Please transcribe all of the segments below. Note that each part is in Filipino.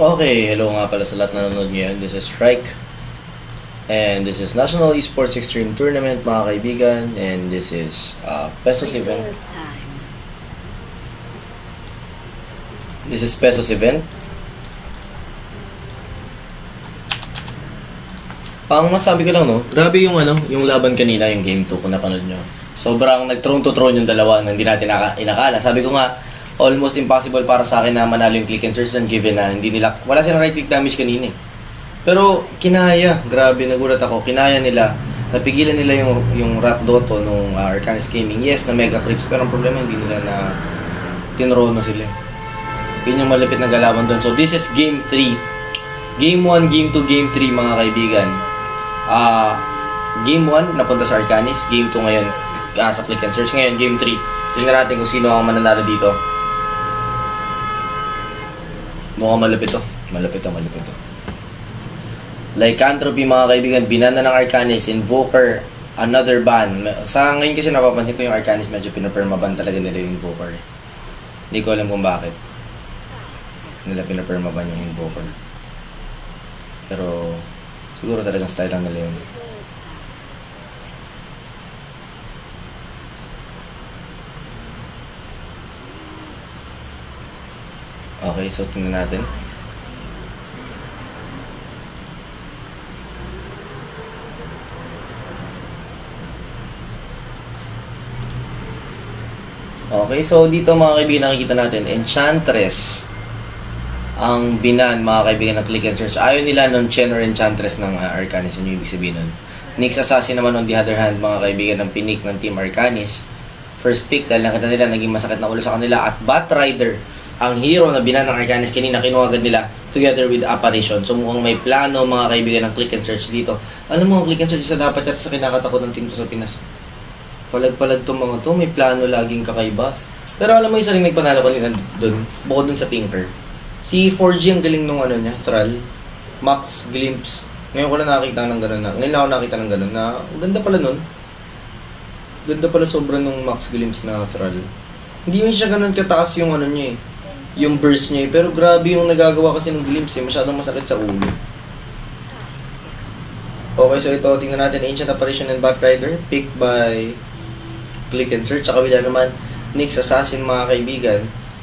Okay, hello nga pala sa lahat na nanonood ngayon. This is Strike. And this is National Esports Extreme Tournament, mga kaibigan. And this is Pesos event. This is Pesos event. Ang masabi ko lang, no, grabe yung yung laban kanina, yung game 2 kung napanood nyo. Sobrang nag-throne to throne yung dalawa na hindi natin inakala. Sabi ko nga, almost impossible para sa akin na manalo yung click and search and given na wala silang right click damage kanina eh. Pero kinaya, grabe, nagulat ako, kinaya nila, napigilan nila yung Rat Dotto nung Arcanis Gaming. Yes, na mega creeps, pero ang problema hindi nila na tinrono sila. Yun yung malapit na galaban doon. So this is game 3. Game 1, game 2, game 3 mga kaibigan. Game 1 napunta sa Arcanis, game 2 ngayon sa click and search. Ngayon game 3. Tingnan natin kung sino ang mananalo dito. Mukhang malapit to. Malapit to. Lycanthropy mga kaibigan, binana ng Arcanis. Invoker, another ban. Sa ngayon kasi napapansin ko yung Arcanis medyo pinapermaban talaga nila yung Invoker. Hindi ko alam kung bakit nila pinapermaban yung Invoker. Pero siguro talagang style lang nila yun. Okay, so tingnan natin. Okay, so dito mga kaibigan nakikita natin, Enchantress ang binan mga kaibigan ng click and search. Ayaw nila ng Chen or Enchantress ng Arcanis. Ano yung ibig sabihin nun? Nyx Assassin naman on the other hand mga kaibigan ng pinik ng Team Arcanis. First pick dahil nakita nila naging masakit na ulo sa kanila. At Batrider, ang hero na binan ng Arcanis kanina, kinuha agad nila together with Apparition. So mukhang may plano mga kaibigan ng click and search dito. Alam mo, ang click and search isa dapat yata sa kinakatakot ng team to sa Pinas. Palag-palag itong mga to, may plano laging kakaiba. Pero alam mo, isa rin nagpanalo kanina doon, bukod dun sa Tinker. Si 4G ang galing nung Thrall, Max Glimpse. Ngayon ko lang nakakita ng gano'n na. Ngayon lang ako nakita ng gano'n na ganda pala nun. Ganda pala sobra nung Max Glimpse na Thrall. Hindi mo siya gano'n kataas yung niya eh. Yung burst niya eh. Pero grabe yung nagagawa kasi ng Glimpse eh. Masyadong masakit sa ulo. Okay, so ito, tingnan natin. Ancient Apparition and Batrider. Picked by click and search. Sa kabila naman, Nyx Assassin mga kaibigan.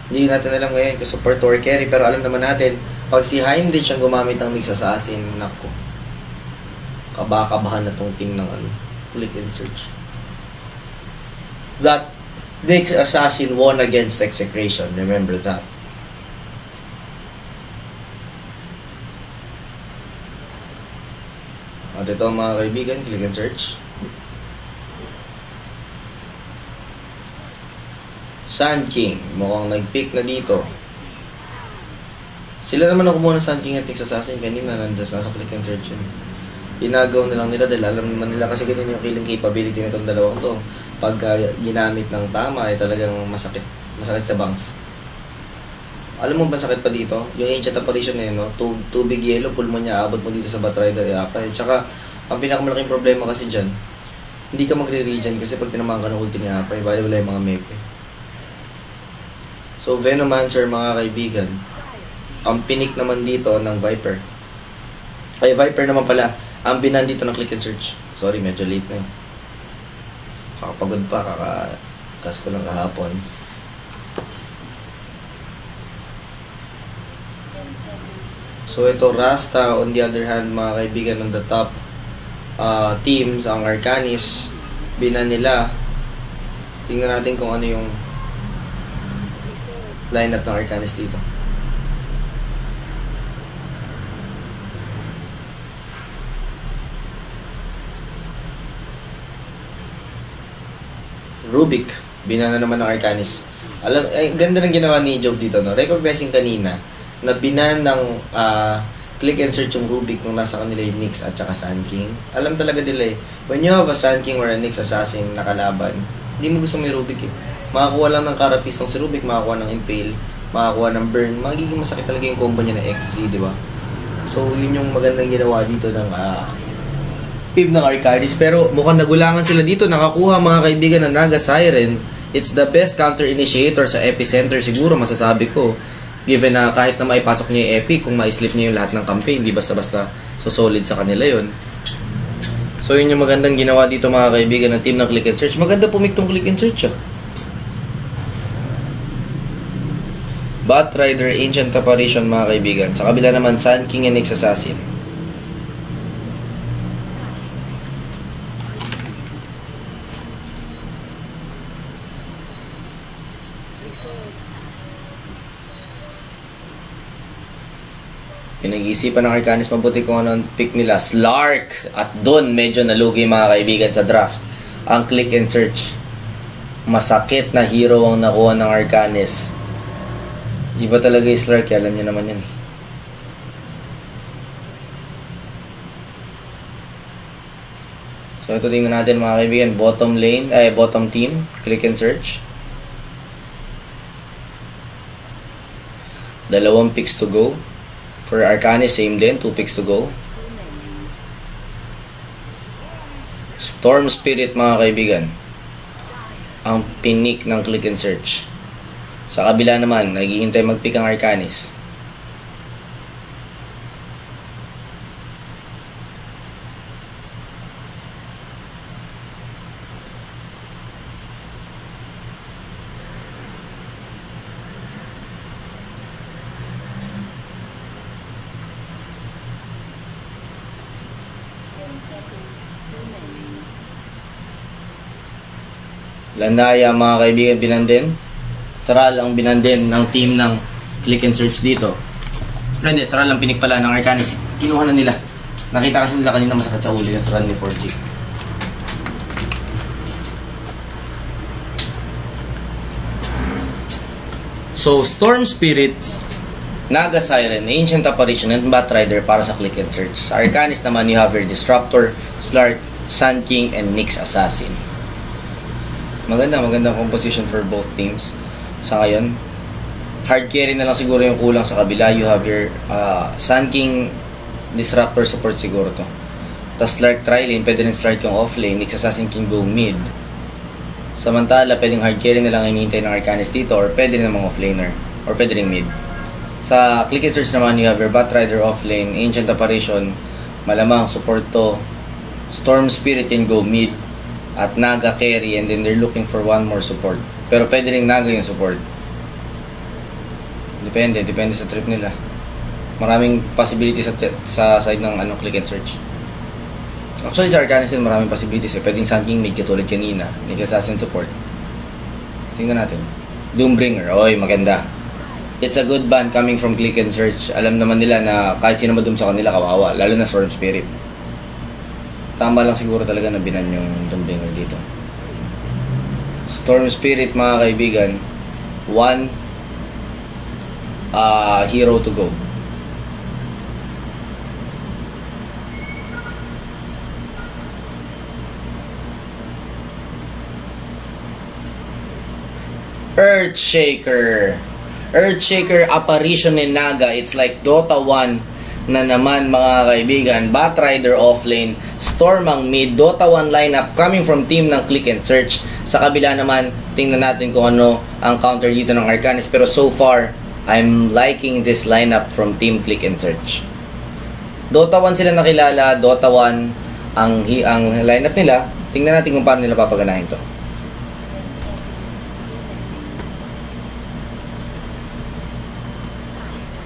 Hindi natin alam ngayon kung support or carry. Pero alam naman natin, pag si Heinrich ang gumamit ng Nyx Assassin, naku, kabakabahan na tong team ng click and search. That Nyx Assassin won against Execration. Remember that. At ito mga kaibigan, click and search. Sand King, mukhang nag-pick na dito. Sila naman ang kumuha ng Sand King at Nyx Assassin kanina, nasa click and search yun. Inagaw na lang nila dahil alam naman nila kasi ganyan yung killing capability nitong dalawang to. Pag ginamit ng tama ay talagang masakit sa bangs. Alam mo ba sakit pa dito? Yung Ancient Apparition na yun, no? Tubig yellow, pulmo niya, abot mo dito sa Batrider, iapay. Tsaka, ang pinakamalaking problema kasi dyan, hindi ka magre-regen kasi pag tinamaan ka ng ulti ni apay, wala yung mga mepe. So, Venomancer mga kaibigan, ang pinik naman dito ng Viper. Ay, Viper naman pala, ang binan dito ng click and search. Sorry, medyo late na eh. Kakapagod pa, kakakas ko lang kahapon. So ito Rasta on the other hand mga kaibigan ng the top teams ang Arcanis binan nila. Tingnan natin kung ano yung lineup ng Arcanis dito. Rubik binan na naman ng Arcanis. Alam, ganda ng ginawa ni Job dito, no? Recognizing kanina na binan ng click and search yung Rubik nung nasa kanila yung Nyx at saka Sand King. Alam talaga nila eh, when you have a Sand King or a Nyx Assassin na kalaban, hindi mo gusto may Rubik eh. Makakuha lang ng Carapace ng si Rubik, makakuha ng Impale, makakuha ng Burn, magiging masakit talaga yung combo niya na XZ, di ba? So yun yung magandang ginawa dito ng team ng Arcanis. Pero mukhang nagulangan sila dito, nakakuha mga kaibigan ng Naga Siren. It's the best counter initiator sa epicenter siguro masasabi ko. Given na kahit na maipasok niya yung epic, kung ma-slip niya yung lahat ng kampi, hindi basta-basta so solid sa kanila yun. So yun yung magandang ginawa dito mga kaibigan ng team ng Click and Search. Maganda pumiktong Click and Search Batrider, Ancient Apparition mga kaibigan. Sa kabila naman, Sun King and Nyx Assassin. Pinag-iisipan ng Arcanis mabuti kung ano ang pick nila. Slark! At doon medyo nalugi mga kaibigan sa draft. Ang Click and Search. Masakit na hero ang nakuha ng Arcanis. Iba talaga yung Slark, alam nyo naman yan. So ito tingnan natin mga kaibigan. Bottom team. Click and Search. 2 picks to go. For Arcanis, same din. 2 picks to go. Storm Spirit, mga kaibigan. Ang pinik ng Click and Search. Sa kabila naman, naghihintay mag-pick ang Arcanis. Landaya mga kaibigan binandin. Thrall ang binandin ng team ng Click and Search dito. Hindi, Thrall ang pinik pala ng Arcanis. Kinuha na nila. Nakita kasi nila kanina masakit sa ulo yung Thrall ni 4G. So, Storm Spirit, Naga Siren, Ancient Apparition, and Batrider para sa Click and Search. Sa Arcanis naman, you have your Disruptor, Slark, Sun King, and Nyx Assassin. Magandang composition for both teams. Sa ngayon, hard carry na lang siguro yung kulang sa kabila. You have your Sun King Disruptor support siguro to. Tapos Slark tri-lane, pwede rin Slark yung off-lane. Nyx Assassin King go mid. Samantala, pwedeng hard carry na lang hinihintay ng Arcanis dito, or pwede rin mga off-laner, or pwede rin mid. Sa Click and Search naman, you have your Batrider off-lane, Ancient Apparition, malamang support to. Storm Spirit can go mid. At Naga carry, and then they're looking for one more support. Pero pwede rin Naga yung support. Depende sa trip nila. Maraming possibilities sa side ng Click and Search. Actually sa Arcanis din maraming possibilities Pwedeng Sun King mid katulad kanina. Nyx Assassin support. Tingnan natin. Doombringer, oy maganda. It's a good ban coming from Click and Search. Alam naman nila na kahit sino madum sa kanila kawawa, lalo na Storm Spirit. Tama lang siguro talaga na binan yung Doombringer dito. Storm Spirit mga kaibigan, 1 hero to go. Earthshaker Apparition ni Naga. It's like Dota 1 na naman mga kaibigan. Batrider offlane, Storm ang mid, Dota 1 lineup coming from team ng Click and Search. Sa kabila naman, tingnan natin kung ano ang counter dito ng Arcanis. Pero so far, I'm liking this lineup from team Click and Search. Dota 1 sila nakilala, Dota 1 ang lineup nila. Tingnan natin kung paano nila papaganahin to.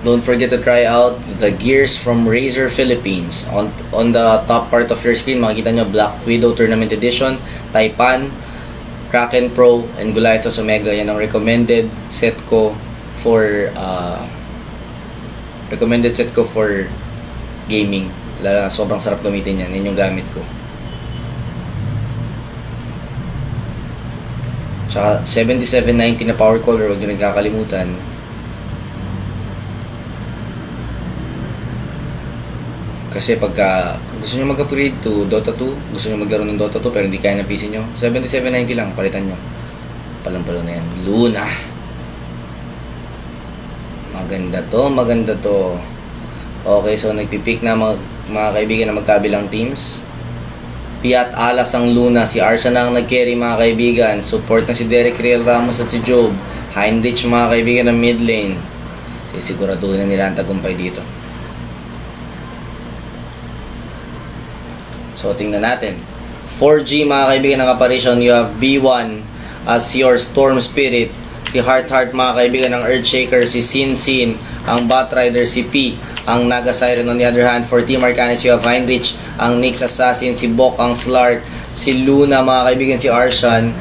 Don't forget to try out the gears from Razer Philippines. On the top part of your screen, makikita nyo Black Widow Tournament Edition, Taipan, Kraken Pro, and Goliathos Omega. Yan ang recommended set ko for gaming. Sobrang sarap gamitin yan. Yan yung gamit ko. Tsaka 7790 na power color, huwag nyo rin kakalimutan. Kasi pagka gusto nyo mag-upgrade to Dota 2, gusto nyo magkaroon ng Dota 2 pero hindi kaya ng PC nyo, 7790 lang, palitan nyo. Palang-palo na yan. Luna. Maganda to. Okay, so nagpipick na mga kaibigan na magkabilang teams. Piat Alas ang Luna, si Arsa na ang nag-carry mga kaibigan. Support na si Derek Real Ramos at si Job. Heinrich mga kaibigan ng mid lane. Sisiguraduhin na nila ang tagumpay dito. So, tingnan natin. 4G mga kaibigan ng apparition, you have B1 as your Storm Spirit. Si Heart mga kaibigan ng Earthshaker, si Sin Sin, ang Batrider, si P, ang Naga Siren. On the other hand, for Team Arcanis, you have Heinrich, ang Nyx Assassin, si Bok, ang Slark, si Luna mga kaibigan, si Arshan,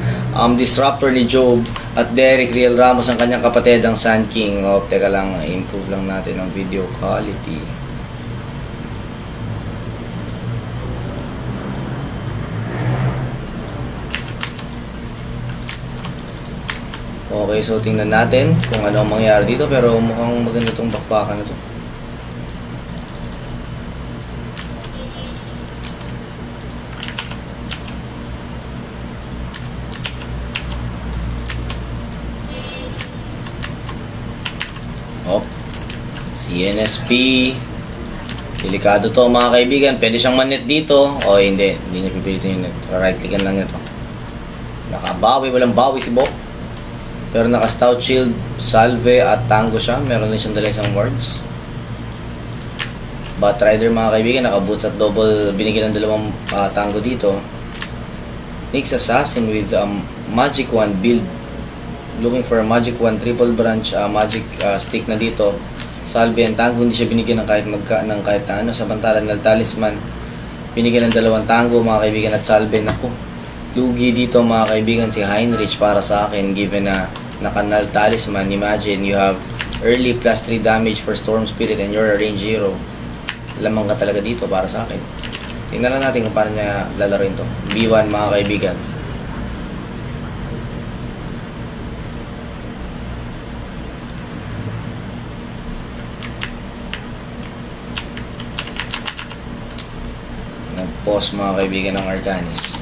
Disruptor ni Job, at Derek Riel Ramos, ang kanyang kapatid, ang Sand King. Teka lang, improve lang natin ang video quality. Okay, so tingnan natin kung ano ang mangyari dito, pero mukhang maganda itong bakbakan na to. CNSP. Delikado to mga kaibigan. Pwede siyang manet dito. O hindi niya pipilitin yung net. Right clickan lang ito. Nakabawi. Walang bawi si Bok. Pero naka Stout Shield, Salve at Tango siya. Meron din siyang dala isang wards. Batrider mga kaibigan. Naka boots at double. Binigyan ng dalawang Tango dito. Nyx Assassin with Magic Wand build. Looking for a Magic Wand triple branch magic stick na dito. Salve and Tango, hindi siya binigyan ng kahit na ano. Samantalang ng Talisman, binigyan ng dalawang Tango mga kaibigan at Salve. Naku, lugi dito mga kaibigan si Heinrich para sa akin, given na naka-null Talisman. Imagine you have early plus 3 damage for Storm Spirit and you're a range hero. Lamang ka talaga dito para sa akin. Tingnan lang natin kung paano niya lalaroin to. B1 mga kaibigan. Nag-pause mga kaibigan ng Arcanis.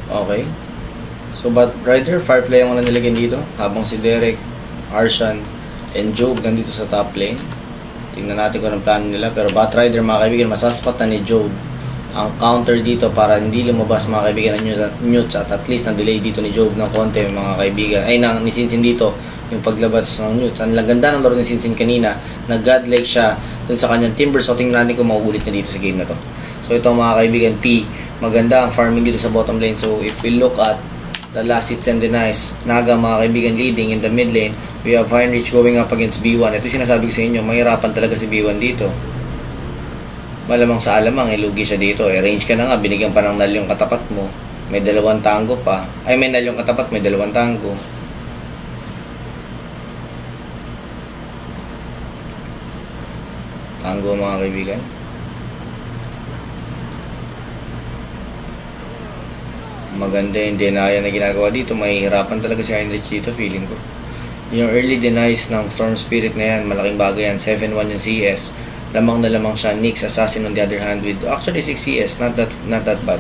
Okay. So, Batrider, Fireplay ang mga nilagyan dito. Habang si Derek, Arshan, and Job nandito sa top lane. Tingnan natin kung anong plano nila. Pero Batrider, mga kaibigan, masaspat na ni Job ang counter dito para hindi lumabas mga kaibigan ng Newts. At least na-delay dito ni Job ng konti mga kaibigan. Ay, ni Sinsin dito yung paglabas ng Newts. Ang ganda ng laro ni Sinsin kanina. Nag-godlike siya dun sa kanyang Timber. So, tingnan natin kung mauulit na dito sa game na to. So, ito mga kaibigan, P. Maganda ang farming dito sa bottom lane. So if we look at the last hits and denies, Naga mga kaibigan leading in the mid lane. We have Heinrich going up against B1. Ito sinasabi ko sa inyo, mahirapan talaga si B1 dito. Malamang sa alamang, lugi siya dito. Range ka na nga, binigyan pa ng null yung katapat mo. May dalawang Tango pa. Ay, may null yung katapat, may dalawang Tango. Tango mga kaibigan. Maganda yung deny na ginagawa dito. Mahihirapan talaga si Heinrich dito, feeling ko. Yung early denies ng Storm Spirit na yan, malaking bagay yan. 7-1 yung CS. Lamang na lamang siya. Nyx Assassin on the other hand with actually 6 CS. Not that bad.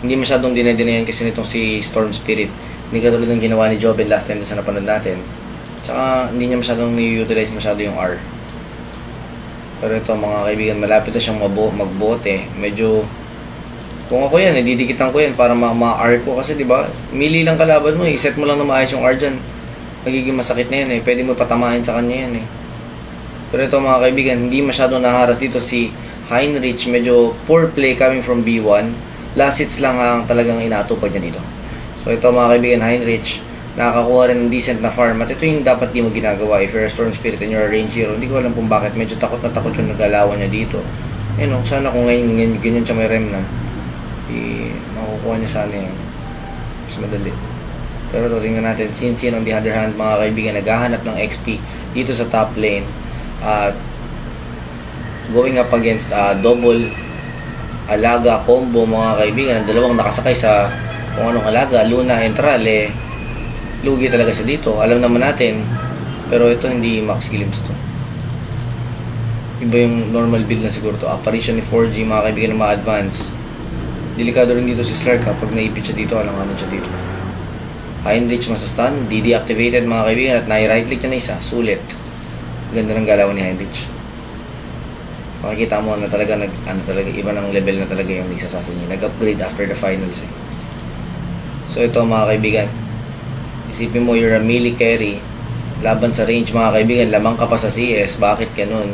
Hindi masyadong dinedinayan kasi nitong si Storm Spirit. Hindi katulad ng ginawa ni Joben last time sa napanood natin. Tsaka hindi niya masyadong ni-utilize masyado yung R. Pero ito mga kaibigan, malapit na siyang magbote. Medyo kung ako yan, didikitan ko yan para ma-R ko kasi diba, mili lang kalaban mo set mo lang na maayos yung R dyan. Magiging masakit na yan pwede mo patamahin sa kanya yan Pero ito mga kaibigan, hindi masyado naharas dito si Heinrich. Medyo poor play coming from B1. Last hits lang ang talagang inatupad niya dito. So ito mga kaibigan, Heinrich, nakakakuha rin ng decent na farm. At ito yung dapat di mo ginagawa if you're a Storm Spirit and you're a range hero. Hindi ko alam kung bakit, medyo takot na takot yung nagalawan niya dito. Sana kung ngayon ganyan siya may remnant, makukuha niya sana yan. Mas madali. Pero ito, tingnan natin. Sinsin on the other hand, mga kaibigan, naghahanap ng XP dito sa top lane. Going up against double alaga combo mga kaibigan. Ang dalawang nakasakay sa kung anong alaga, Luna Entral, lugi talaga siya dito. Alam naman natin, pero ito hindi max glimpse to. Iba yung normal build na siguro to. Apparition ni 4G mga kaibigan na ma-advance. Delikado rin dito si Slark kapag naipit siya dito, alanganan siya dito. Heinrich masastan, DD activated mga kaibigan at nai-right click niya na isa, sulit. Ganda ng galawan ni Heinrich. Makikita mo na talaga iba ng level na talaga yung Nyx Assassin niya. Nag-upgrade after the finals eh. So ito mga kaibigan, isipin mo you're a melee carry laban sa range mga kaibigan, lamang ka pa sa CS, bakit ganun?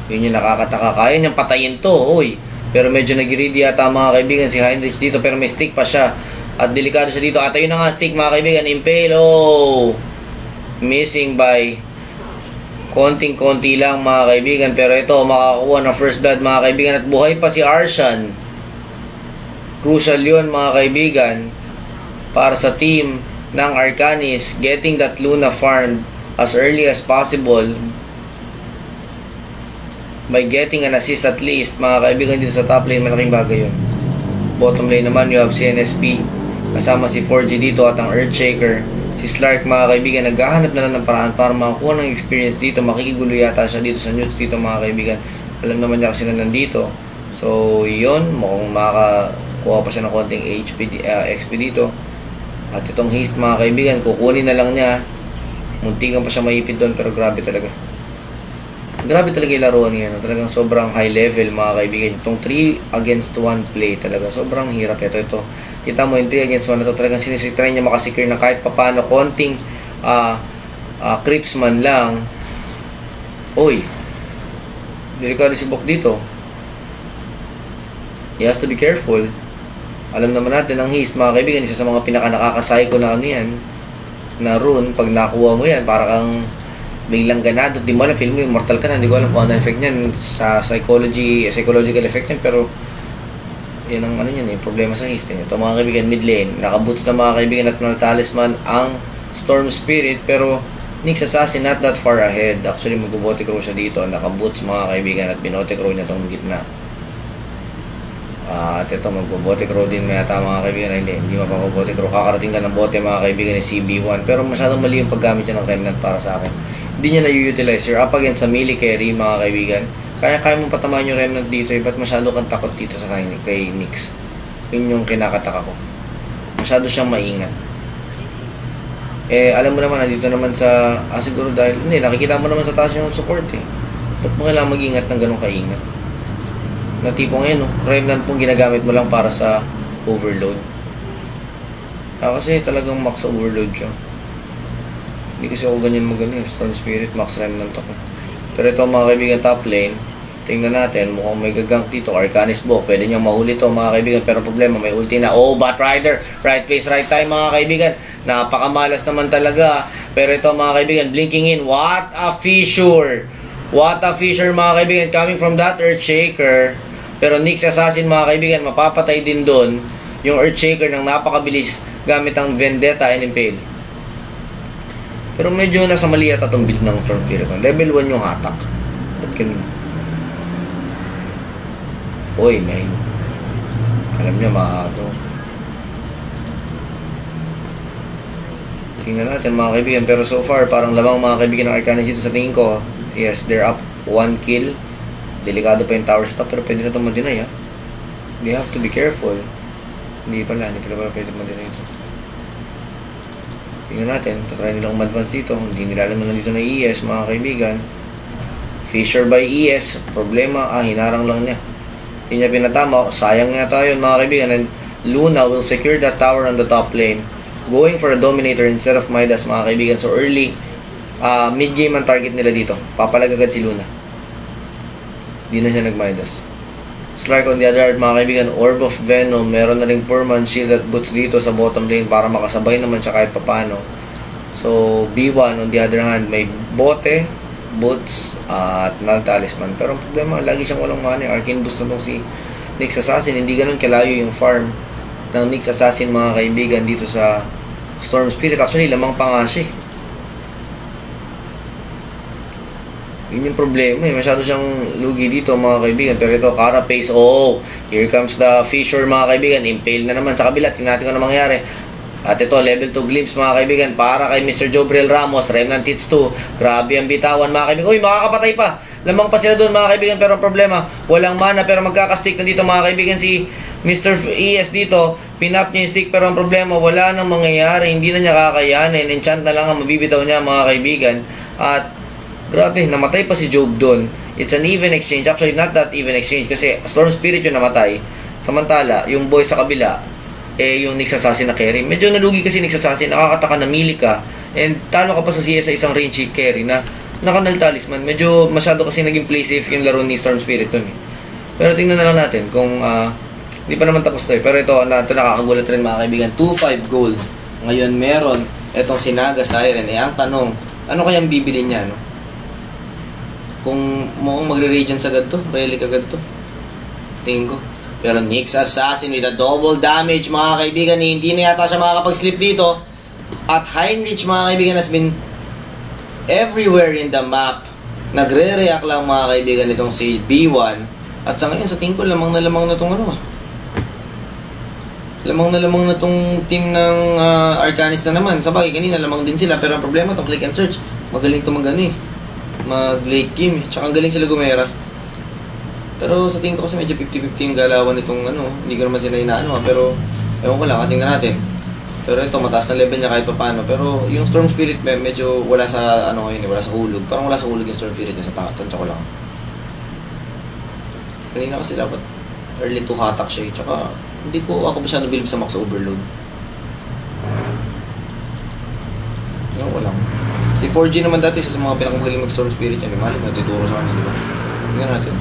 Yun yung nakakataka, kaya niyang patayin to, oy. Pero medyo nag-greedy yata mga kaibigan si Heinrich dito, pero may stick pa siya at delikado siya dito. At ayun na nga stick mga kaibigan, impale, missing by konting-konti lang mga kaibigan, pero ito makakuha ng first blood mga kaibigan at buhay pa si Arshan. Crucial yun mga kaibigan para sa team ng Arcanis, getting that Luna farmed as early as possible by getting an assist at least mga kaibigan dito sa top lane. Malaking bagay yun. Bottom lane naman you have CNSP kasama si 4G dito at ang Earthshaker. Si Slark mga kaibigan naghahanap na lang ng paraan para makakuha ng experience dito. Makikigulo yata siya dito sa Newts dito mga kaibigan. Alam naman niya kasi na nandito. So yun, mukhang makakakuha pa siya ng konting XP dito. At itong haste mga kaibigan, kukunin na lang niya. Muntikan pa siya maipid doon, pero grabe talaga. Grabe talaga yung laruan niya. Talagang sobrang high level mga kaibigan. Itong 3 against 1 play talaga. Sobrang hirap ito. Kita mo yung 3 against 1 na ito. Talagang sinisitry niya makasecure na kahit papano konting creeps man lang. Uy, delikado si Bok dito. He has to be careful. Alam naman natin ang haste mga kaibigan, isa sa mga pinaka nakakasay ko na ano yan, na rune. Pag nakuha mo yan, para kang biglang ganado. Di mo alam, feel mo immortal ka na. Hindi ko alam kung ano effect niyan sa psychological effect niyan, pero yan ang ano yan, problema sa haste. Ito mga kaibigan, mid lane, nakaboots na mga kaibigan at talisman ang Storm Spirit, pero Nyx Assassin not that far ahead. Actually magbobote crow siya dito, nakaboots mga kaibigan at binote crow niya itong gitna. At ito magbobote crow din mayata mga kaibigan. Hindi mapapabote crow, kakarating ka ng bote mga kaibigan ni CB1, pero masyadong mali yung paggamit niya ng Remnant para sa akin. Hindi niya na-utilize. You're up against sa melee carry mga kaibigan, kaya mong patamaan yung Remnant dito ba't masyado kang takot dito sa kay Nyx? Yun yung kinakataka ko, masyado siyang maingat. Alam mo naman nandito naman sa siguro dahil nakikita mo naman sa taas yung support ba't mo kailangan mag-ingat ng ganun kaingat na tipo ngayon Remnant pong ginagamit mo lang para sa overload. Kasi talagang max overload siya. Hindi kasi ako ganyan Storm Spirit, max Remnant ako. Pero ito mga kaibigan top lane, tingnan natin, mukhang may gagank dito. Arcanis Bok, pwede niyang mahuli ito mga kaibigan, pero problema may ulti na. Batrider, right place, right time mga kaibigan. Napakamalas naman talaga. Pero ito mga kaibigan, blinking in. What a fissure! What a fissure mga kaibigan, coming from that Earthshaker. Pero Nyx Assassin mga kaibigan, mapapatay din doon yung Earthshaker ng napakabilis gamit ang Vendetta and Impale. Pero medyo nasa mali yata itong build ng Storm Spirit. Level 1 yung hatak. Ba't ganun? Uy, may alam niya maato. Tingnan natin mga kaibigan. Pero so far, parang lamang mga kaibigan ng Arcanis dito sa tingin ko. Yes, they're up 1 kill. Delikado pa yung tower setup, pero pwede na itong ma-deny They have to be careful. Hindi pala pwede ma-deny ito. Tingnan natin, tatry nilang ma-advance dito. Hindi nila alam na nandito na ES mga kaibigan. Fissure by ES, problema, hinarang lang niya. Hindi niya pinatama, sayang nga tayo mga kaibigan. And Luna will secure that tower on the top lane, going for a Dominator instead of Midas mga kaibigan. So early, mid-game ang target nila dito. Papalag agad si Luna. Hindi na siya nag-Midas. Slark on the other hand mga kaibigan, Orb of Venom, meron na ring 4-man shield at boots dito sa bottom lane para makasabay naman siya kahit papano. So B1 on the other hand, may bote, boots at talisman. Pero ang problema, lagi siyang walang money. Arcane boost na itong si Nyx Assassin. Hindi ganun kalayo yung farm ng Nyx Assassin mga kaibigan dito sa Storm Spirit. Actually lamang pa nga siya. Yun yung problema eh. Masyado siyang lugi dito mga kaibigan. Pero ito, Carapace. Oh, here comes the Fisher mga kaibigan. Impale na naman sa kabila. Tingnan natin kung ano mangyari. At ito, level 2 glimpse mga kaibigan. Para kay Mr. Jobriel Ramos. Remnant hits 2. Grabe ang bitawan mga kaibigan. Uy, makakapatay pa. Lamang pa sila doon mga kaibigan. Pero ang problema, walang mana. Pero magkakastick na dito mga kaibigan si Mr. ES dito. Pinap niya yung stick. Pero ang problema, wala nang mangyayari. Hindi na niya kakayanin. Enchant na lang ang mabibitaw niya mga kaibigan. At grabe, namatay pa si Job doon. It's an even exchange. Actually, not that even exchange. Kasi Storm Spirit yung namatay. Samantala, yung boy sa kabila, yung Nyx Assassin na carry. Medyo nalugi kasi Nyx Assassin. Nakakataka na mili ka. And talo ka pa sa CS sa isang range carry na nakanal talisman. Medyo masyado kasi naging play safe yung laro ni Storm Spirit doon. Pero tingnan na lang natin kung hindi pa naman tapos to eh. Pero ito nakakagulat rin mga kaibigan. 2-5 gold. Ngayon meron itong Sinaga Siren. Ang tanong, ano kayang bibili niya? No? Kung mukhang magre-radiance agad to, relic agad to. Tingin ko. Pero Nyx Assassin with a double damage mga kaibigan, hindi na yata siya makakapag-sleep dito. At Heinrich mga kaibigan has been everywhere in the map. Nagre-react lang mga kaibigan itong si B1. At sa ngayon sa tingin ko lamang na itong lamang na itong team ng Arcanis na naman. Sabagay kanina lamang din sila, pero ang problema itong click and search. Magaling ito mag-late game. Tsaka ang galing sila gumera. Pero sa tingin ko kasi medyo 50-50 yung galawan nitong hindi ko naman sila inaano pero ewan ko lang, tingnan natin. Pero ito, mataas na level niya kahit pa paano. Pero yung Storm Spirit medyo wala sa wala sa hulog. Parang wala sa hulog yung Storm Spirit niya sa tansya ko lang. Kanina kasi dapat early to hatak siya eh. Tsaka hindi ko ako masyado bilib sa max overload. Ewan ko lang. Si 4G naman dati sa mga pinakamagaling mag-Storm Spirit yan. Mali mo, tuturo sa kanya, di ba? Tingnan natin.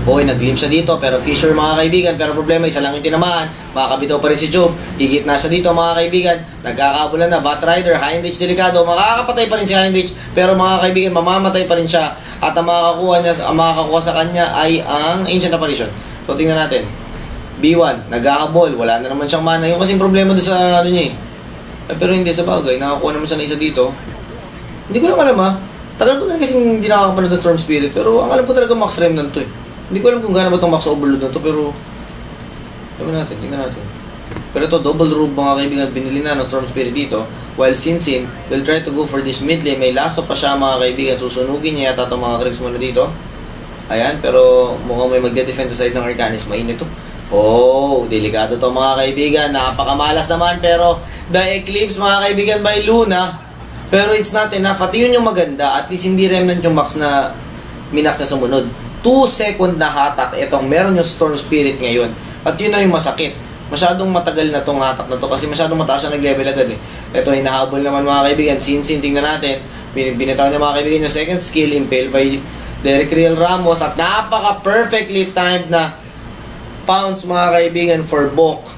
Okay, nag-glimpse siya dito, pero Fisher mga kaibigan. Pero problema, isa lang yung tinamaan. Makakabitaw pa rin si Job. Higit na siya dito mga kaibigan. Nagkakabulan na. Batrider, Heinrich delikado. Makakapatay pa rin si Heinrich. Pero mga kaibigan, mamamatay pa rin siya. At ang makakakuha sa kanya ay ang Ancient Apparition. So tingnan natin. B1, nagkakabol. Wala na naman siyang mana. Yung kasing problema doon sa niya eh. Pero hindi sa bagay. Nakakuha naman siya na isa dito. Hindi ko lang alam Tagal ko na kasi hindi nakakapanood ng Storm Spirit. Pero ang alam ko talaga max remnant to eh. Hindi ko alam kung gaano ba itong max overload na to. Pero tingnan natin. Pero ito, double robe mga kaibigan. Binili na ng Storm Spirit dito. While Sinsin will try to go for this mid lane. May lasso pa siya mga kaibigan. Susunugin niya yata itong mga creeps muna dito. Ayan, pero mukhang may magde-defense sa side ng Arcanis. Mainit to. Oh, delikado to mga kaibigan. Napakamalas naman. Pero the Eclipse mga kaibigan by Luna. Pero it's not enough. At yun yung maganda. At least hindi remnant yung max na minax na sumunod. 2 second na hatak. Itong meron yung Storm Spirit ngayon. At yun na yung masakit. Masyadong matagal na tong hatak na to. Kasi masyadong mataas siya nag-level agad eh. Ito hinahabol naman mga kaibigan. Sinsin, tingnan natin. Binitaw niya mga kaibigan yung second skill. Impale by Derek Riel Ramos. At napaka-perfectly timed na pounce mga kaibigan for Bok.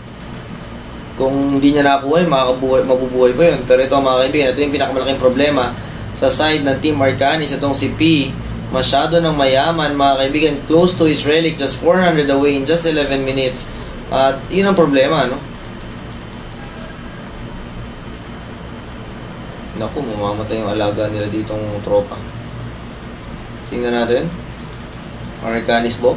Kung hindi niya nakuha, mabubuhay pa yun. Pero ito mga kaibigan, ito yung pinakamalaking problema sa side ng Team Arcanis. Itong si P, masyado ng mayaman mga kaibigan, close to his relic, just 400 away in just 11 minutes. At yun ang problema, no? Naku, mamamatay yung alaga nila ditong tropa. Tingnan natin. Arcanis Bok.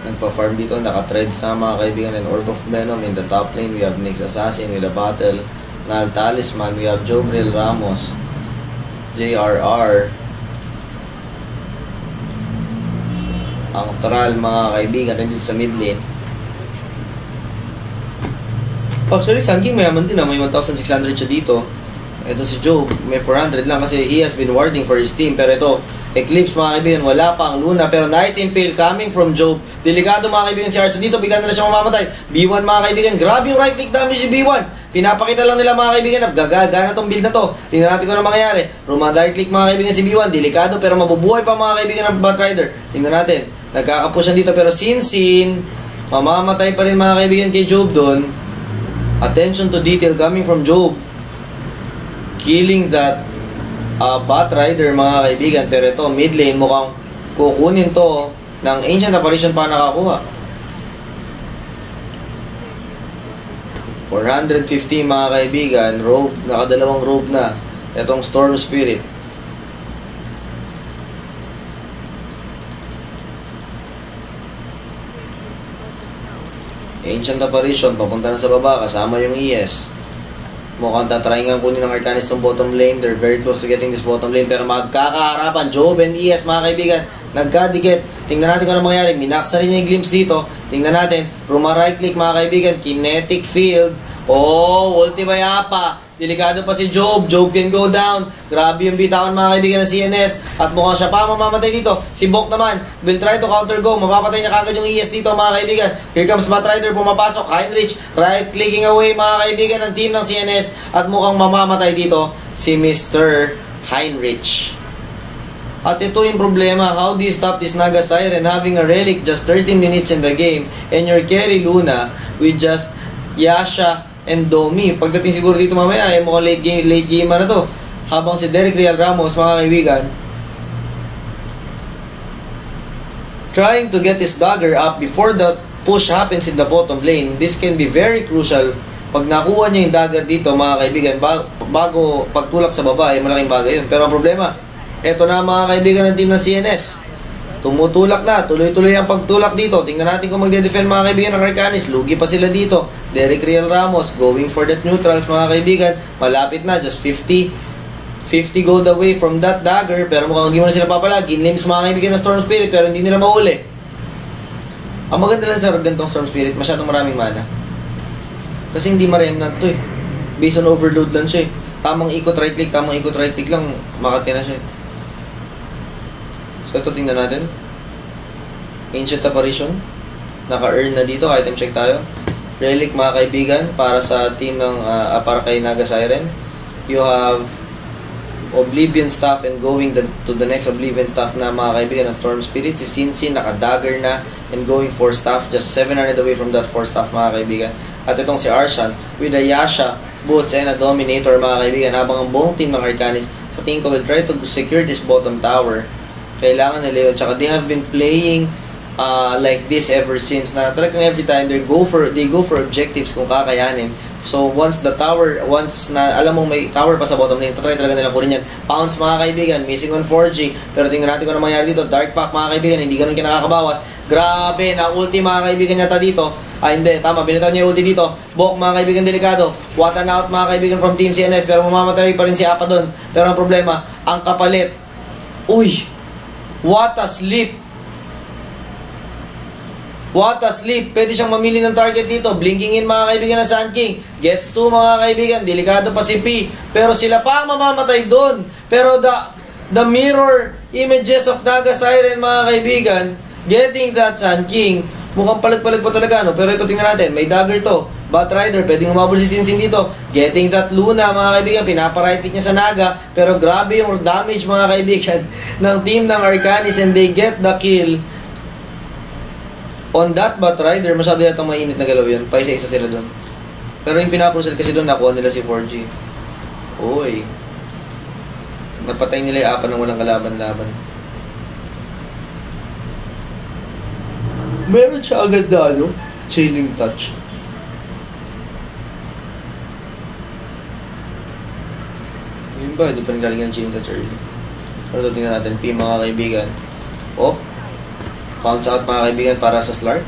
Nagpa-farm dito, naka-treads na mga kaibigan, and Orb of Venom. In the top lane, we have Nyx Assassin with a battle. Nal Talisman, we have Jobriel Ramos, JRR. Ang Thrall mga kaibigan, nandito sa mid lane. Actually, Sun King mayaman din may 1,600 siya dito. Ito si Job, may 400 lang kasi he has been warding for his team. Pero ito, Eclipse mga kaibigan, wala pa ang Luna. Pero nice impale coming from Job. Delikado mga kaibigan si Archer dito. Bigla na siya mamamatay. B1 mga kaibigan, grabe yung right click damage si B1. Pinapakita lang nila mga kaibigan na gagana tong build na to. Tingnan natin kung ano mangyayari. Right click mga kaibigan si B1. Delikado pero mabubuhay pa mga kaibigan ng Batrider. Tingnan natin. Nagkakapushan dito pero Sinsin, mamamatay pa rin mga kaibigan kay Job doon. Attention to detail coming from Job. Killing that Batrider mga kaibigan. Pero ito, mid lane mukhang kukunin to ng Ancient Apparition pa nakakuha. 450 mga kaibigan. Robe, nakadalawang robe na. Itong Storm Spirit. Ancient Apparition, papunta na sa baba, kasama yung ES. Mukhang tatry nga kunin ng Arcanis ng bottom lane. They're very close to getting this bottom lane. Pero magkakaharapan, Job and ES, mga kaibigan. Nagkadikit. Tingnan natin kung ano mangyari. Minax na rin niya yung glimpse dito. Tingnan natin. Ruma right click, mga kaibigan. Kinetic field. Oh, ulti by Apa. Delikado pa si Job. Job can go down. Grabe yung bitawan, mga kaibigan ng CNS. At mukhang siya pa mamamatay dito. Si Bok naman will try to counter go. Mapapatay niya kagad yung ES dito, mga kaibigan. Here comes Batrider. Pumapasok. Heinrich right clicking away, mga kaibigan ng team ng CNS. At mukhang mamamatay dito si Mr. Heinrich. At ito yung problema. How do you stop this Naga Siren having a relic just 13 minutes in the game and your carry Luna with just Yasha and Domi? Pagdating siguro dito mamaya, ay mukhang late game na to. Habang si Derek Real Ramos, mga kaibigan, trying to get his dagger up before the push happens in the bottom lane. This can be very crucial. Pag nakuha niya yung dagger dito, mga kaibigan, bago pagtulak sa baba, ay malaking bagay yun. Pero ang problema, eto na, mga kaibigan ng team ng CNS. Tumutulak na, tuloy-tuloy ang pagtulak dito. Tingnan natin kung magde-defend, mga kaibigan ng Arcanis. Lugi pa sila dito. Derek Real Ramos going for that neutrals, mga kaibigan. Malapit na, just 50 gold away from that dagger. Pero mukhang hindi mo na sila papala. Ginlims, mga kaibigan ng Storm Spirit, pero hindi nila mahuli. Ang maganda lang sa gantong Storm Spirit, masyadong maraming mana. Kasi hindi ma-remnant to eh. Based on overload lang siya eh. Tamang ikot right click lang, makati na siya eh. So ito tingnan natin. Ancient Apparition. Naka-earn na dito. Item check tayo. Relic, mga kaibigan, para sa team ng para kay Naga Siren. You have Oblivion Staff and going to the next Oblivion Staff na, mga kaibigan, ng Storm Spirit. Si Sinsin naka-dagger na and going for staff. Just 700 away from that 4 staff, mga kaibigan. At itong si Arshan with a Yasha, Boots, and a Dominator, mga kaibigan. Habang ang buong team ng Arcanis sa tingin ko will try to secure this bottom tower. Kailangan nila yun. Tsaka they have been playing like this ever since, na talagang every time they go for objectives kung kakayanin. So once na alam mong may tower pa sa bottom lane, tatry talaga nila kunin yan. Pounce, mga kaibigan, missing on 4G. Pero tingnan natin kung ano mangyari dito. Dark Pack, mga kaibigan, hindi ganun kinakakabawas. Grabe, na ulti, mga kaibigan, yata dito. Hindi, tama, binitaw niya yung ulti dito. Bok, mga kaibigan, delikado. What an out, mga kaibigan, from Team CNS. Pero mamamatay pa rin si Apa doon. Pero ang problema, ang kapalit. Uy! What a sleep. What a sleep. Pwede siyang mamili ng target dito. Blinking in, mga kaibigan, ng Sun King. Gets 2, mga kaibigan. Delikado pa si P. Pero sila pa ang mamamatay doon. Pero the mirror images of Naga Siren, mga kaibigan, getting that Sun King, mukhang palag-palag pa talaga, no? Pero ito, tingnan natin. May dagger to. Batrider, pwedeng umabol si Sinsin dito. Getting that Luna, mga kaibigan. Pinaparight niya sa Naga. Pero grabe yung damage, mga kaibigan, ng team ng Arcanis, and they get the kill. On that Batrider, masyado yatang mainit na galaw yun. Paisa-isa sila dun. Pero yung pinapurusel kasi dun, nakuha nila si 4G. Uy. Napatay nila yung Apa nang walang kalaban-laban. Meron siya agad na, chilling touch. Yun ba? Hindi pa rin galing ng chilling touch early. Pero tingnan natin, P, mga kaibigan. Oh, bounce out, mga kaibigan, para sa Slark.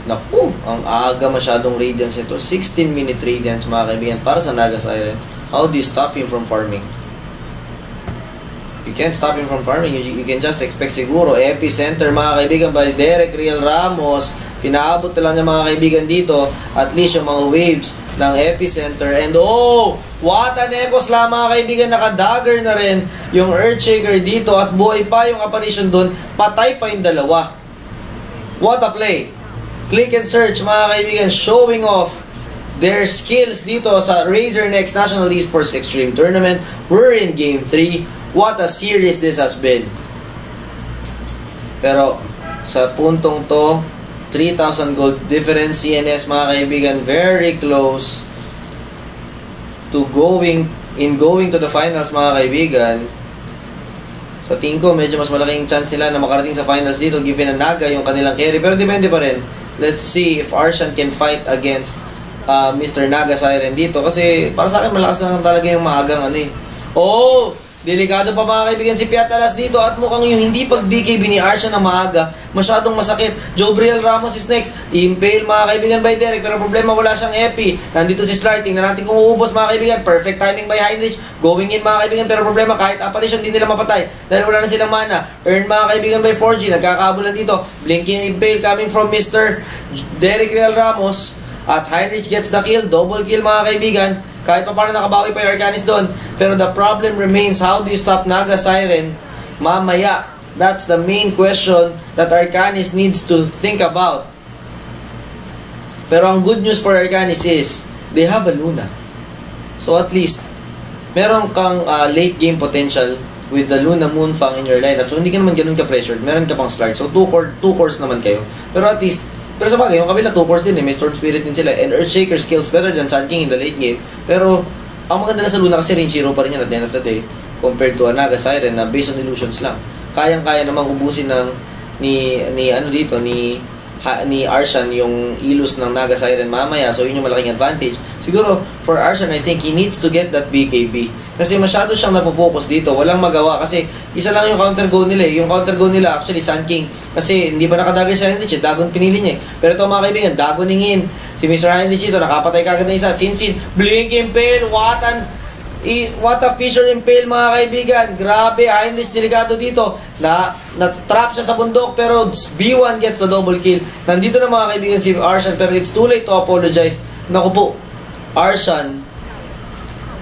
Naku, ang aga masyadong radiance ito. 16-minute radiance, mga kaibigan, para sa Naga Siren. How do you stop him from farming? You can't stop him from farming. You can just expect siguro epicenter, mga kaibigan, by Derek Real Ramos. Pinaabot na lang niya, mga kaibigan, dito at least yung mga waves ng epicenter. And oh, what an echo slam, mga kaibigan. Naka-dagger na rin yung Earthshaker dito at buhay pa yung apparition dun. Patay pa yung dalawa. What a play. Click and search, mga kaibigan, showing off their skills dito sa Razer Next National Esports Extreme Tournament. We're in Game 3. What a series this has been. Pero sa puntong to, 3,000 gold difference. CNS, mga kaibigan, very close to going to the finals, mga kaibigan. Sa tingin ko, medyo mas malaking chance nila na makarating sa finals dito given na Naga yung kanilang carry. Pero depende pa rin. Let's see if Arshan can fight against Mr. Naga Siren dito. Kasi para sa akin, malakas na talaga yung maagang ano eh. Oh! Delikado pa mga kaibigan si Piat Alas dito at mukhang yung hindi pag-BKB ni Arsha na maaga, masyadong masakit. Jobriel Ramos is next. Impale mga kaibigan by Derek, pero problema wala siyang epi. Nandito si Slark, tingnan natin kung uubos mga kaibigan. Perfect timing by Heinrich. Going in mga kaibigan, pero problema kahit apparition hindi nila mapatay dahil wala na silang mana. Earn mga kaibigan by 4G, nagkakabulan dito. Blinking Impale coming from Mr. Derek Real Ramos. At Heinrich gets the kill, double kill mga kaibigan. Kahit pa paano nakabawi pa yung Arcanis doon. Pero the problem remains, how do you stop Naga Siren mamaya? That's the main question that Arcanis needs to think about. Pero ang good news for Arcanis is, they have a Luna. So at least, meron kang late game potential with the Luna Moonfang in your lineup. So hindi ka naman ganun ka-pressured. Meron ka pang Slark. So 2 cores naman kayo. Pero at least, pero sa bagay, yung kabila 2 cores din may Storm Spirit din sila. And Earthshaker skills better than Sun King in the late game. Pero, ang maganda na sa Luna kasi range 0 pa rin yan at the end of the day compared to a Naga Siren na based on illusions lang. Kayang-kaya namang ubusin ni Arshan yung ilus ng Naga Siren mamaya. So, yun yung malaking advantage. Siguro, for Arshan, I think he needs to get that BKB. Kasi masyado siyang napofocus dito. Walang magawa kasi isa lang yung counter go nila eh. Yung counter go nila actually Sun King. Kasi hindi pa nakadagay sa Heinrich eh. Dagon pinili niya eh. Pero ito mga kaibigan, dagoning in. Si Mr. Heinrich ito, nakapatay kagad na isa. Sinsin, Blink Impale, what a Fisher Impale mga kaibigan. Grabe, Heinrich delikado dito. Na-trap siya sa bundok pero B1 gets the double kill. Nandito na mga kaibigan si Arshan pero it's too late to apologize. Naku po, Arshan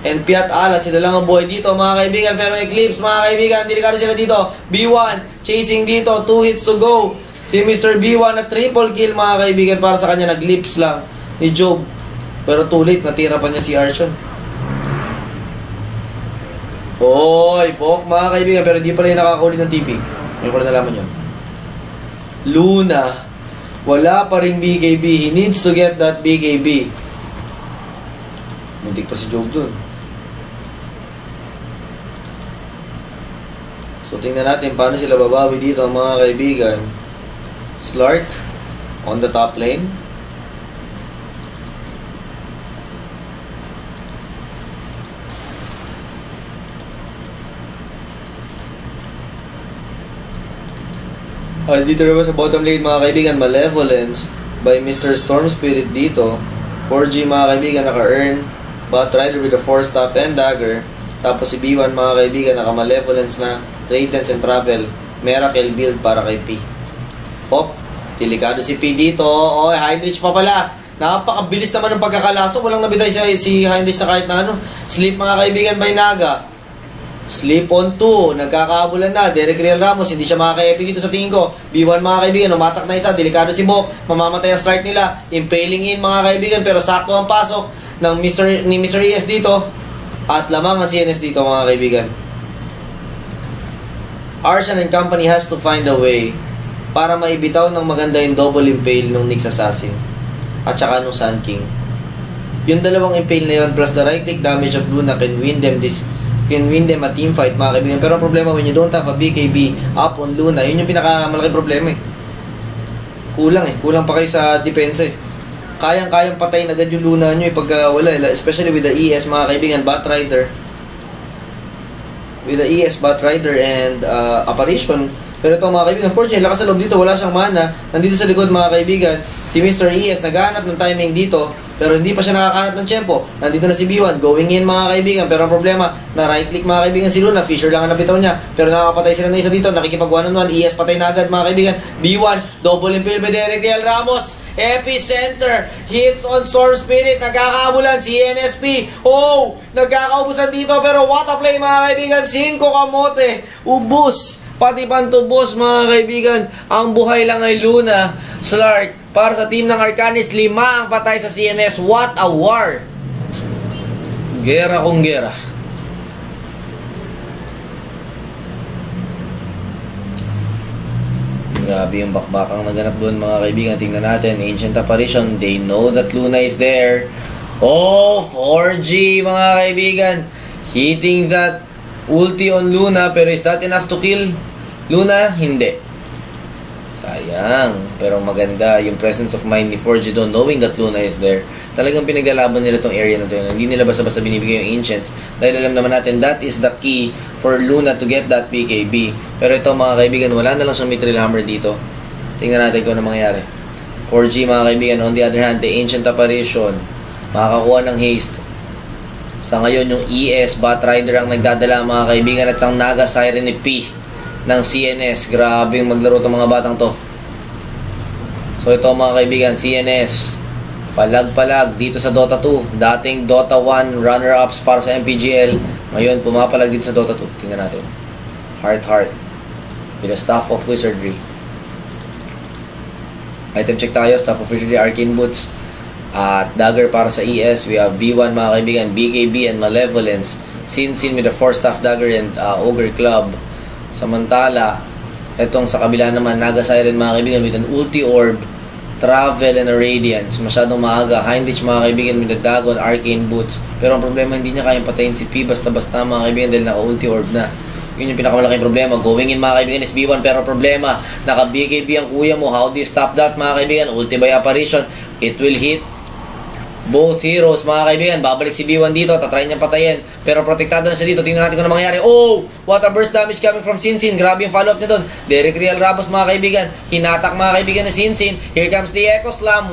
and Piat Alas, sila lang ang buhay dito mga kaibigan. Pero Eclipse mga kaibigan, delikado sila dito. B1, chasing dito, 2 hits to go. Si Mr. B1 na triple kill mga kaibigan para sa kanya, nag-lips lang ni Job. Pero too late, natira pa niya si Arshan. Oy, Pok mga kaibigan, pero hindi pala yung nakakuli ng TP. Ngayon ko na nalaman yun. Luna, wala pa rin BKB. He needs to get that BKB. Muntik pa si Job dun. So, tingnan natin paano sila babawi dito mga kaibigan. Slark on the top lane. Dito naman sa bottom lane mga kaibigan, Malevolence by Mr. Storm Spirit dito. 4G mga kaibigan, naka-earn Batrider with a 4 staff and dagger. Tapos si B1 mga kaibigan, naka-Malevolence na Radiance and Travel. Miracle build para kay P. Hop, delikado si P dito. Oy, Heinrich pa pala. Napakabilis naman ng pagkakalaso. Walang nabitay si Heinrich na kahit na ano. Sleep mga kaibigan by Naga. Sleep on 2. Nagkakaabulan na. Derek Real Ramos, hindi siya makaka-epic dito sa tingin ko. B1 mga kaibigan, umatak na isa. Delikado si Bok. Mamamatay ang start nila. Impaling in mga kaibigan. Pero sakto ang pasok ng Mr. ES dito. At lamang ang CNS dito mga kaibigan. Arshan and company has to find a way para maibitaw ng maganda yung double impale ng Nyx Assassin at saka nung Sun King. Yung dalawang impale na yun plus the right click damage of Luna can win them a team fight mga kaibigan. Pero ang problema when you don't have a BKB up on Luna, yun yung pinakamalaking problema eh. Kulang pa kayo sa depensa eh. Kayang-kayang patayin agad yung Luna nyo eh pagka wala, especially with the ES mga kaibigan, Batrider. With the ES, Batrider and Apparition. Pero ito mga kaibigan, fortunately, lakas sa loob dito, wala siyang mana. Nandito sa likod mga kaibigan, si Mr. ES naghahanap ng timing dito, pero hindi pa siya nakakahanap ng tempo. Nandito na si B1, going in mga kaibigan, pero ang problema, na right click mga kaibigan si Luna, Fisher lang ang nabitaw niya, pero nakakapatay sila na isa dito, nakikipag 1-on-1, ES patay na agad mga kaibigan. B1, double impale by Derek Real Ramos. Epicenter hits on Storm Spirit, nagkakaabulan si NSP. Oh, nagkakaubusan dito, pero what a play mga kaibigan. 5 kamote, ubus, pati pantubos mga kaibigan. Ang buhay lang ay Luna. Slark para sa team ng Arcanis, 5 ang patay sa CNS. What a war. Gera kung gera. Grabe yung bakbakang naganap doon mga kaibigan. Tingnan natin, Ancient Apparition. They know that Luna is there. Oh, 4G mga kaibigan. Hitting that ulti on Luna. Pero is that enough to kill Luna? Hindi. Sayang. Pero maganda yung presence of mind ni Forgy doon, knowing that Luna is there. Talagang pinaglalaban nila tong area na to. Hindi nila basta-basta binibigay yung Ancients. Dahil alam naman natin, that is the key for Luna to get that BKB. Pero ito mga kaibigan, wala na lang siyang Mithril Hammer dito. Tingnan natin kung ano mangyayari. 4G mga kaibigan, on the other hand, the Ancient Apparition, makakakuha ng haste. Sa ngayon, yung ES, Batrider ang nagdadala mga kaibigan, at siyang Naga Siren ni P ng CNS. Grabe yung maglaro itong mga batang to. So ito mga kaibigan, CNS, palag-palag dito sa Dota 2. Dating Dota 1 runner-ups para sa MPGL. Ngayon, pumapalag dito sa Dota 2. Tingnan natin. Heart with a Staff of Wizardry. Item check tayo. Staff of Wizardry, Arcane Boots, at Dagger para sa ES. We have B1 mga kaibigan, BKB and Malevolence. Sin with the 4 Staff Dagger and Ogre Club. Samantala, etong sa kabila naman, Naga Siren mga kaibigan with an Ulti Orb, Travel and a Radiance. Masyadong maaga. Heinrich mga kaibigan with the Dagon, Arcane Boots. Pero ang problema, hindi niya kayang patayin si P basta-basta mga kaibigan dahil naka-ulti orb na. Yun yung pinakamalaking problema. Going in mga kaibigan is B1, pero problema, naka-BKB ang kuya mo. How do you stop that mga kaibigan? Ulti by Apparition. It will hit both heroes mga kaibigan. Babalik si B1 dito, tatry niyang patayin, pero protektado na siya dito. Tingnan natin kung ano mangyayari. Oh! What a burst damage coming from Sinsin. Grabe yung follow-up niya doon. Derek Real Ramos mga kaibigan, hinatak mga kaibigan ni Sinsin. Here comes the Echo Slam.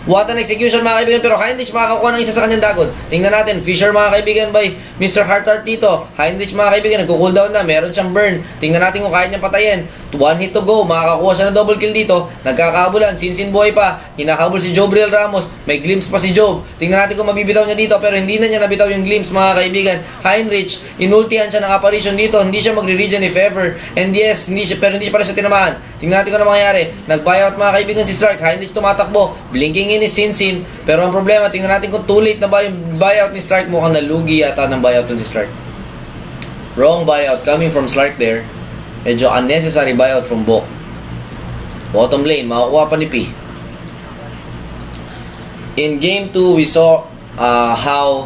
What an execution mga kaibigan, pero Heinrich makakakuha ng isa sa kanyang dagon. Tingnan natin, Fisher mga kaibigan by Mr. Hearthart dito. Heinrich mga kaibigan, nagko-cooldown na, meron siyang burn. Tingnan natin kung kaya niyang patayin. 1 hit to go, makakakuha siya ng double kill dito. Nagkakabulan, Sinsin buhay pa. Hinakabul si Jobriel Ramos, may glimpse pa si Job. Tingnan natin kung mabibitaw niya dito, pero hindi na niya nabitaw yung glimpse mga kaibigan. Heinrich, inultihan siya ng apparition dito, hindi siya magre-regen if ever. And yes, hindi siya pala siya tinamaan. Tingnan natin kung ano mangyayari. Nag-buyout mga kaibigan si Stark. Heinrich tumatakbo, blinking in is Sinsin. Pero ang problema, tingnan natin kung too late na ba yung buyout ni Stark. Mukhang nalugi yata ng buyout dun si Stark. Wrong buyout coming from Stark there. Medyo unnecessary buyout from Bok. Bottom lane, makakuha pa ni P. In game 2, we saw how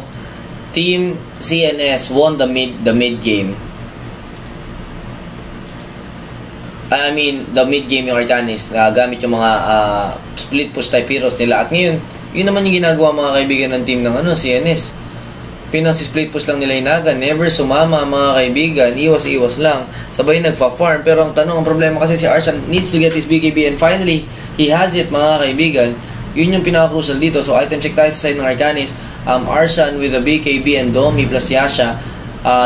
Team CNS won the mid game. I mean, the mid game yung Arcanis, gamit yung mga split push type heroes nila. At ngayon, yun naman yung ginagawa mga kaibigan ng team ng CNS. Pinang-split push lang nila yung Naga, never sumama mga kaibigan, iwas-iwas lang, sabay nagpa-farm. Pero ang tanong, ang problema kasi si Arshan needs to get his BKB, and finally, he has it mga kaibigan. Yun yung pinaka-crucial dito. So item check tayo sa side ng Arcanis. Arshan with the BKB and Domi plus Yasha.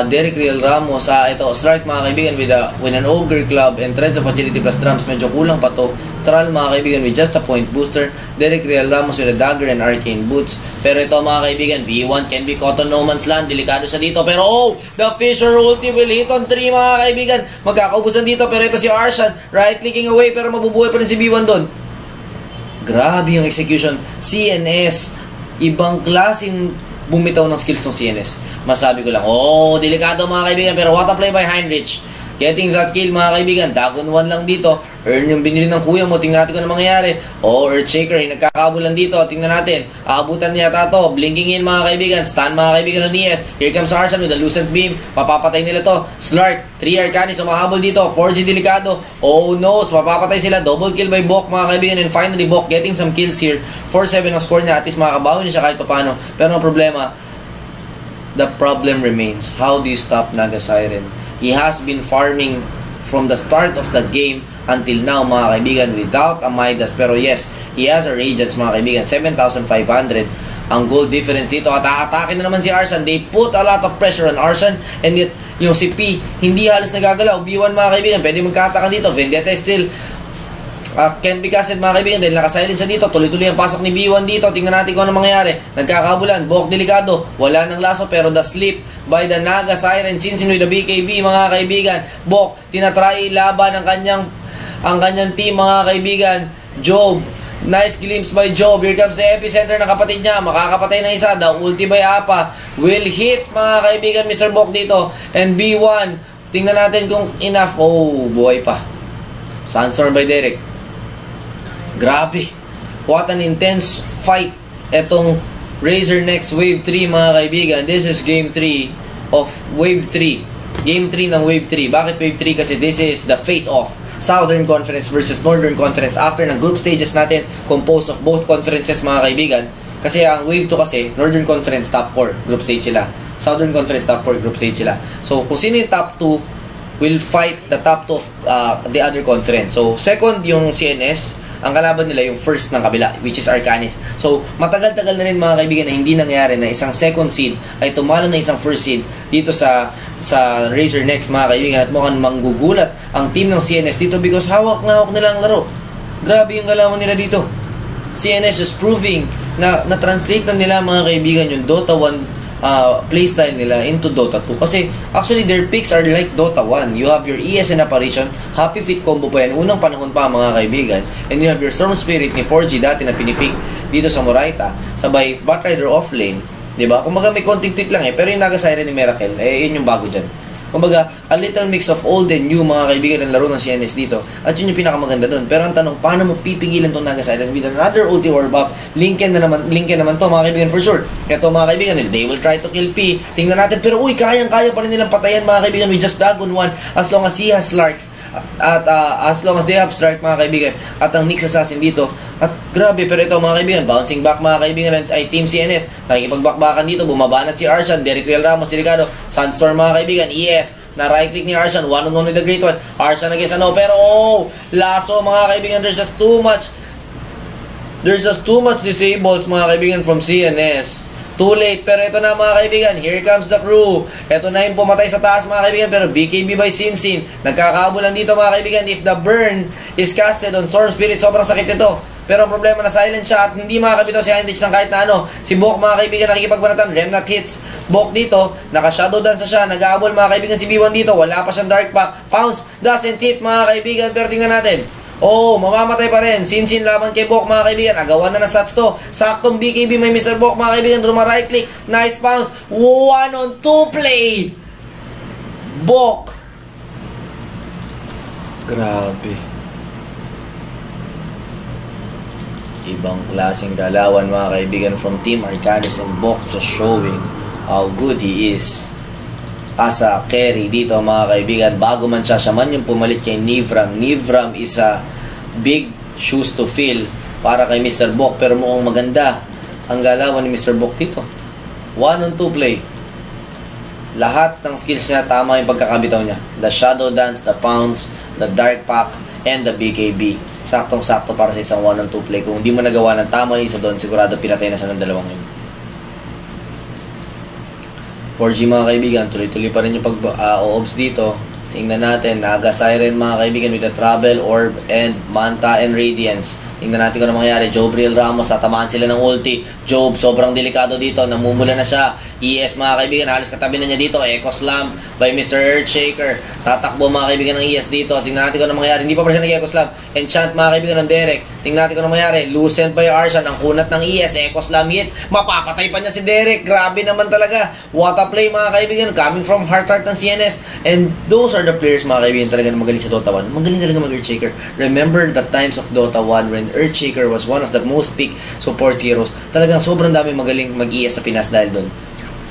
Derek Real Ramos, ito Strike mga kaibigan with an Ogre Club and Threads of Agility plus Drums. Medyo kulang pa to. Tral mga kaibigan with just a point booster. Derek Real Ramos with a Dagger and Arcane Boots. Pero ito mga kaibigan, B1 can be caught on no man's land. Delikado siya dito, pero the Fisher ulti will hit on 3 mga kaibigan. Magkakaubusan dito, pero ito si Arshan right clicking away, pero mabubuhay pa rin si B1 doon. Grabe yung execution. CNS, ibang klaseng bumitaw ng skills ng CNS. Masabi ko lang, delikado mga kaibigan, pero what a play by Heinrich. Getting that kill mga kaibigan. Dagon 1 lang dito. Earn yung binili ng kuya mo. Tingnan natin kung ano mangyayari. Earthshaker, nagkakabulan dito. Tingnan natin. Aabutan niya to. Blinking in mga kaibigan. Stun mga kaibigan ng ES. Here comes Arshan with a Lucent Beam. Papapatay nila to. Slark, 3 Arcanis umahabol dito. 4G delikado. Oh no, mapapatay sila. Double kill by Bok mga kaibigan. And finally Bok getting some kills here. 4-7 ang score niya. At least makakabawi niya siya kahit papano. Pero ang problema, the problem remains. How do you stop Naga Siren? He has been farming from the start of the game until now mga kaibigan without a Midas. Pero yes, he has a Radiance mga kaibigan. 7,500 ang gold difference dito. At aatake na naman si Arshan. They put a lot of pressure on Arshan. And yet, yung si P, hindi halos nagagalaw. B1 mga kaibigan, pwede magkataka dito. Vendetta still can't be casted mga kaibigan dahil nakasilent siya dito. Tuloy-tuloy ang pasok ni B1 dito. Tingnan natin kung ano mangyayari. Nagkakabulan. Bok delikado. Wala ng laso pero the sleep by the Naga Siren Sinsin with the BKB mga kaibigan. Bok tinatry laban ang kanyang team mga kaibigan. Job, nice glimpse by Job. Here comes the epicenter ng kapatid niya. Makakapatay ng isa. The ulti by Apa will hit mga kaibigan Mr. Bok dito. And B1, tingnan natin kung enough. Buhay pa. Sunstorm by Derek. Grabe. What an intense fight. Etong Razor Next Wave 3 mga kaibigan. This is Game 3 of Wave 3. Game 3 ng Wave 3. Bakit Wave 3? Kasi this is the face-off Southern Conference versus Northern Conference after ng group stages natin composed of both conferences mga kaibigan. Kasi ang Wave 2 kasi, Northern Conference top 4 group stage sila. Southern Conference top 4 group stage sila. So kung sino yung top 2 will fight the top 2 of the other conference. So second yung CNS, ang kalaban nila yung first ng kabila, which is Arcanis. So, matagal-tagal na rin mga kaibigan na hindi nangyari na isang second seed ay tumalo na isang first seed dito sa Razor Next mga kaibigan, at mukhang manggugulat ang team ng CNS dito because hawak na hawak nila ang laro. Grabe yung galawan nila dito. CNS just proving na na-translate na nila mga kaibigan yung Dota 1 playstyle nila into Dota 2. Kasi actually their picks are like Dota 1. You have your ES and Apparition, Happy Fit combo pa yan, unang panahon pa mga kaibigan. And you have your Storm Spirit ni 4G dati na pinipick dito sa Moraita, sabay Batrider offlane, diba? Kumbaga may konting tweak lang pero yung Naga Siren ni Miracle, yun yung bago dyan. Kumbaga, a little mix of old and new mga kaibigan ng laro ng CNS dito. At yun yung pinakamaganda dun. Pero ang tanong, paano mo pipigilan itong Naga Siren with another ulti or buff? Linken naman to mga kaibigan for sure. Ito mga kaibigan, they will try to kill P. Tingnan natin, pero kayang-kaya pa rin nilang patayan mga kaibigan with just Dragon 1 as long as he has Lark. At as long as they have strike mga kaibigan, at ang Nyx Assassin dito, at grabe, pero ito mga kaibigan, bouncing back mga kaibigan ay Team CNS, nakikipagbakbakan dito, bumabanat si Arshan, Derek Real Ramos, si Ricardo, Sunstorm mga kaibigan, ES, na right click ni Arshan, one-on-one with the Great One, Arshan against pero lasso mga kaibigan, there's just too much disables mga kaibigan from CNS. Too late, pero ito na mga kaibigan, here comes the crew. Ito na yung pumatay sa taas mga kaibigan, pero BKB by Sinsin, nagkakabulan dito mga kaibigan. If the burn is casted on Storm Spirit, sobrang sakit ito. Pero ang problema na silent siya at hindi makakabitaw si Hindrich ng kahit na ano. Si Bok mga kaibigan nakikipagbanatan, Remnant hits Bok dito, naka-shadow dance siya, nag-aabol mga kaibigan si B1 dito, wala pa siyang dark pack. Pounce doesn't hit mga kaibigan, pero tingnan natin. Mamamatay pa rin. Sinsin laban kay Bok mga kaibigan. Agawan na ng stats to. Saktong BKB may Mr. Bok mga kaibigan. Ruma right click. Nice bounce. 1-on-2 play. Bok. Grabe. Ibang klaseng galawan mga kaibigan from Team Arcanis, and Bok just showing how good he is as a carry dito mga kaibigan. Bago man siya man yung pumalit kay Nivram. Nivram is a big shoes to fill para kay Mr. Bok, pero mukhang maganda ang galawan ni Mr. Bok dito. 1-on-2 play. Lahat ng skills niya, tama yung pagkakabitaw niya. The shadow dance, the pounce, the dark pack, and the BKB. Saktong-sakto para sa isang 1-on-2 play. Kung hindi mo nagawa ng tama yung isa doon, sigurado pinatay na siya ng dalawang yun. 4G mga kaibigan, tuloy-tuloy pa rin yung pag-oobs dito. Tingnan natin, Naga Siren mga kaibigan with the Travel Orb and Manta and Radiance. Tingnan natin kung ano mangyayari. Job Real Ramos, tatamaan sila ng ulti. Job, sobrang delikado dito, namumula na siya. ES mga kaibigan, halos katabi na niya dito. Echo Slam by Mr. Earthshaker. Tatakbo mga kaibigan ng ES dito. Tingnan natin kung ano mangyayari. Hindi pa siya nag-Echo Slam. Enchant mga kaibigan ng Derek. Tingnan natin kung ano mangyayari. Lucent by Arshan, ang kunat ng ES. Echo Slam hits. Mapapatay pa niya si Derek. Grabe naman talaga. What a play mga kaibigan. Coming from heart ng CNS. And those are the players mga kaibigan talaga na magaling sa Dota 1. Magaling talaga mag-Earthshaker. Remember the times of Dota 1 when Earthshaker was one of the most picked support heroes. Talagang sobrang dami magaling mag-ES sa Pinas dahil doon.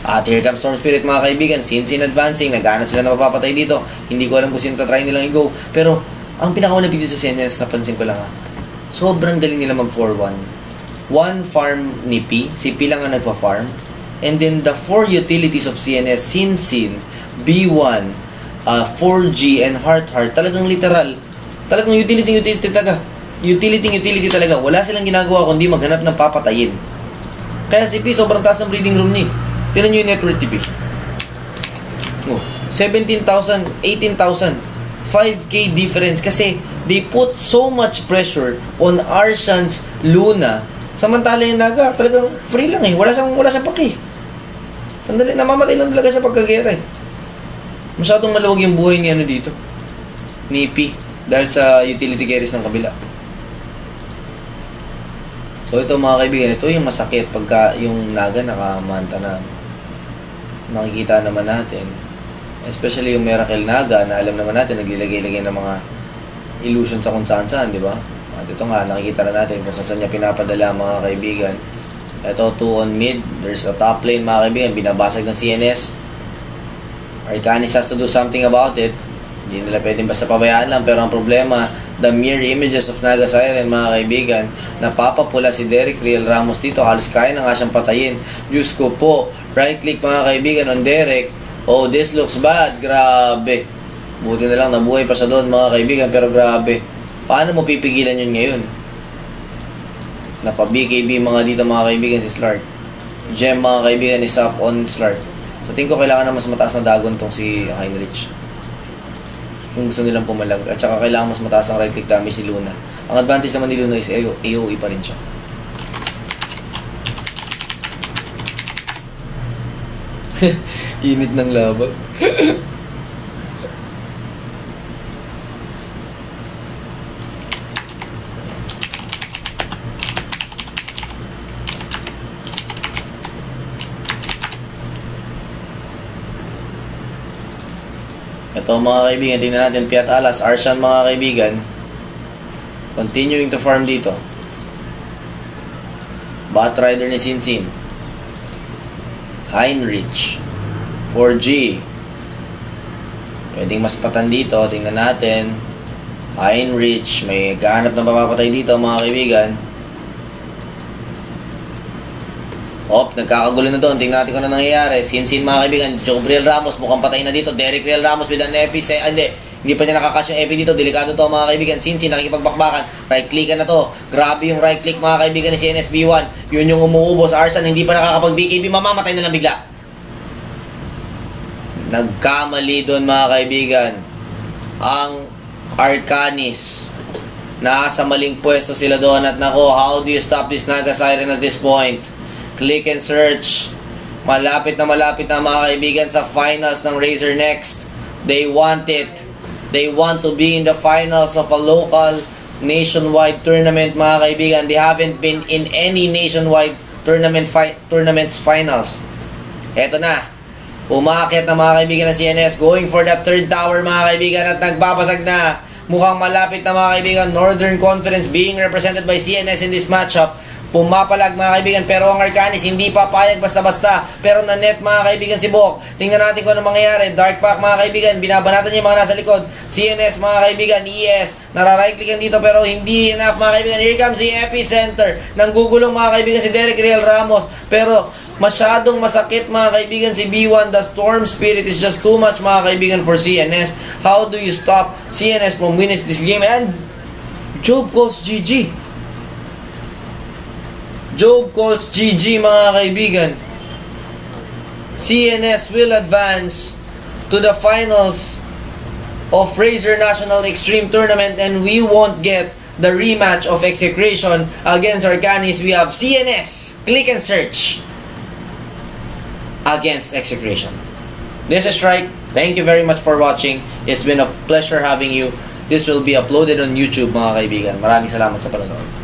At here comes Storm Spirit mga kaibigan. Sinsin advancing, naghanap sila na mapapatay dito. Hindi ko alam kung sino tatry nilang i-go. Pero ang pinakauna video sa CNS, napansin ko lang sobrang galing nila mag 4-1. One farm ni P, si P lang ang nagpa-farm. And then the 4 utilities of CNS, Sinsin, B1, 4G, and Heart, talagang literal. Talagang utility talaga. Utility talaga. Wala silang ginagawa kundi maghanap ng papatayin. Kaya si P, sobrang taas ng breeding room niya. Tinan nyo yung net worth TV. 17,000, 18,000. 5K difference. Kasi they put so much pressure on Arshan's Luna. Samantala yung Naga, talagang free lang Wala siyang paki. Sandali, namamatay lang talaga siya pagkagera Masyadong maluwag yung buhay ni dito. Ni P. Dahil sa utility carries ng kabila. So ito mga kaibigan, ito yung masakit pagka yung Naga nakamanta na. Makikita naman natin, especially yung Miracle Naga na alam naman natin naglilagay-lagay ng mga illusion sa kung saan-saan, di ba? At ito nga, nakikita na natin kung saan niya pinapadala mga kaibigan. Ito, 2 on mid. There's a top lane mga kaibigan, binabasag ng CNS. Arcanis has to do something about it. Hindi nila pwedeng basta pabayaan lang. Pero ang problema, the mere images of Naga Siren, mga kaibigan, napapapula si Derek Real Ramos dito. Halos kaya na nga siyang patayin. Diyos ko po. Right click, mga kaibigan, on Derek. Oh, this looks bad. Grabe. Buti na lang nabuhay pa siya doon, mga kaibigan. Pero grabe. Paano mo pipigilan yun ngayon? Napa-BKB mga dito, mga kaibigan, si Slark. Gem, mga kaibigan, is up on Slark. So, tingin ko kailangan na mas mataas na dagon tong si Heinrich. Kung gusto nilang pumalag. At saka kailangan mas mataas ang right click damage ni Luna. Ang advantage naman ni Luna is AOE pa rin siya. Init ng labag. Ito mga kaibigan, tingnan natin Piat Alas, Arshan mga kaibigan. Continuing to farm dito. Batrider ni Sinsin. Heinrich. 4G. Pwedeng mas patan dito, tingnan natin. Heinrich, may kahanap na papapatay dito mga kaibigan. Nagkakagulo na doon. Tingnan natin kung ano nangyayari. Sinsin mga kaibigan. Jobriel Ramos mukhang patay na dito. Derek Real Ramos with an epi. Hindi pa niya nakakash yung epi dito. Delikado to mga kaibigan. Sinsin nakikipagbakbakan. Right clickan na to. Grabe yung right click mga kaibigan ni CNSB1. Yun yung umuubos. Arsan hindi pa nakakapag-BKB. Mamamatay na lang bigla. Nagkamali doon mga kaibigan. Ang Arcanis. Nasa maling pwesto sila doon. At nako, how do you stop this Naga Siren at this point? Click and search. Malapit na mga kaibigan sa finals ng Razer Next. They want it. They want to be in the finals of a local nationwide tournament mga kaibigan. They haven't been in any nationwide tournaments finals. Eto na. Umaakit na mga kaibigan ng CNS. Going for the third tower mga kaibigan. At nagbabasag na. Mukhang malapit na mga kaibigan. Northern Conference being represented by CNS in this matchup. Pumapalag mga kaibigan, pero ang Arcanis hindi papayag basta-basta. Pero na-net mga kaibigan si Bok. Tingnan natin kung ano mangyayari. Dark Pack mga kaibigan, binabanatan niya yung mga nasa likod. CNS mga kaibigan, ES, nara-right clickan dito pero hindi enough mga kaibigan. Here comes the epicenter. Nanggugulong mga kaibigan si Derek Real Ramos. Pero masyadong masakit mga kaibigan si B1. The Storm Spirit is just too much mga kaibigan for CNS. How do you stop CNS from winning this game? And Job calls GG. Job calls GG mga kaibigan. CNS will advance to the finals of Razer National Extreme Tournament and we won't get the rematch of Execration against Arcanis. We have CNS, click and search, against Execration. This is Strike. Thank you very much for watching. It's been a pleasure having you. This will be uploaded on YouTube mga kaibigan. Maraming salamat sa panonood.